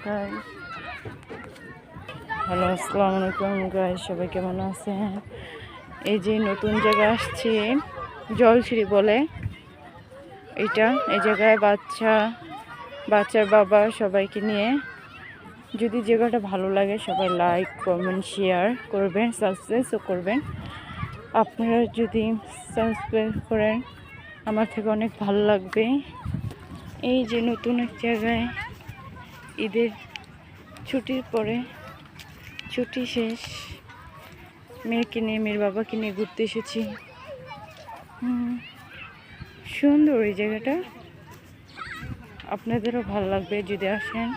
দেখাই। হ্যালো, আসসালামু আলাইকুম গাইস, সবাই কেমন আছেন? এই যে নতুন জায়গা আসছি, জলছিড়ি বলে এটা। এই জায়গায় বাচ্চার বাবা সবাইকে নিয়ে, যদি জায়গাটা ভালো লাগে সবাই লাইক কমেন্ট শেয়ার করবেন, সাবস্ক্রাইবও করবেন। আপনারা যদি সাবস্ক্রাইব করেন আমার থেকে অনেক ভালো লাগবে। এই যে নতুন এক জায়গায় ঈদের ছুটির পরে, ছুটি শেষ, মেয়েকে নিয়ে, মেয়ের বাবাকে নিয়ে ঘুরতে এসেছি। সুন্দর এই জায়গাটা, আপনাদেরও ভালো লাগবে যদি আসেন।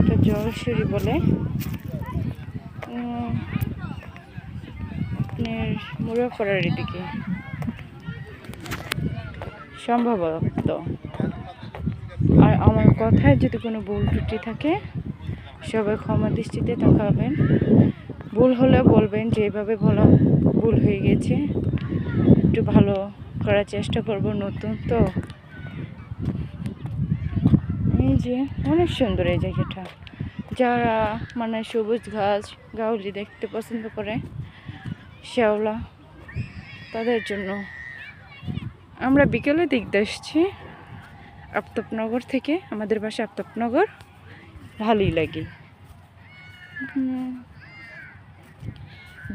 এটা জলসুরি বলে, আপনার মুরাপাড়ার এদিকে সম্ভবত। আর আমার কথায় যদি কোনো ভুল ত্রুটি থাকে সবাই ক্ষমা দৃষ্টিতে তাকাবেন। ভুল হলে বলবেন যে এভাবে বলা ভুল হয়ে গেছে, একটু ভালো করার চেষ্টা করব, নতুন তো। এই যে অনেক সুন্দর এই জায়গাটা, যারা মানে সবুজ ঘাস গাউলি দেখতে পছন্দ করে, শ্যাওলা, তাদের জন্য। আমরা বিকেলে দেখতে আসছি আফতাবনগর থেকে, আমাদের বাসা আফতাবনগর, ভালোই লাগে।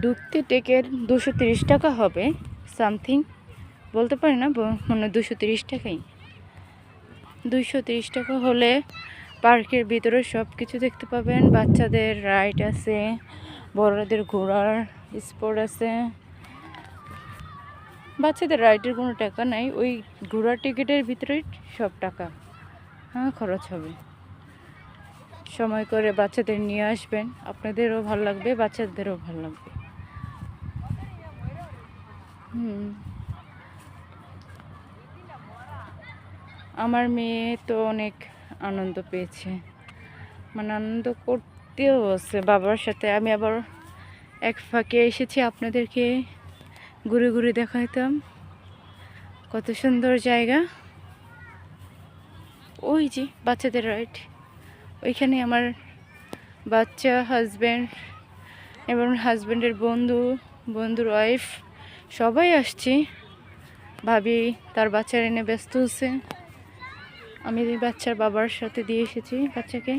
ঢুকতে টিকিট 230 টাকা হবে, সামথিং বলতে পারি না, মানে 230 টাকাই। 230 টাকা হলে পার্কের ভিতরে সব কিছু দেখতে পাবেন। বাচ্চাদের রাইড আছে, বড়দের ঘোড়ার স্পোর্ট আছে। বাচ্চাদের রাইডের কোনো টাকা নাই, ওই ঘোড়ার টিকিটের ভিতরে সব টাকা খরচ হবে। সময় করে বাচ্চাদের নিয়ে আসবেন, আপনাদেরও ভালো লাগবে, বাচ্চাদেরও ভালো লাগবে। আমার মেয়ে তো অনেক আনন্দ পেয়েছে, মানে আনন্দ করতেও আছে বাবার সাথে। আমি আবার এক ফাঁকে এসেছি আপনাদেরকে ঘুরে ঘুরে দেখাইতাম কত সুন্দর জায়গা। ওই যে বাচ্চাদের রাইড, ওইখানে আমার বাচ্চা, হাজব্যান্ড এবং হাজব্যান্ডের বন্ধুর ওয়াইফ সবাই আসছে। ভাবি তার বাচ্চার এনে ব্যস্ত হচ্ছে, আমি বাচ্চার বাবার সাথে দিয়ে এসেছি বাচ্চাকে।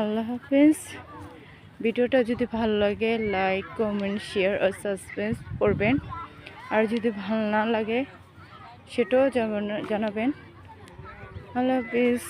আল্লাহ হাফেজ। ভিডিওটা যদি ভালো লাগে লাইক কমেন্ট শেয়ার আর সাবস্ক্রাইব করবেন, আর যদি ভালো না লাগে সেটাও জানাবেন। আল্লাহ হাফেজ।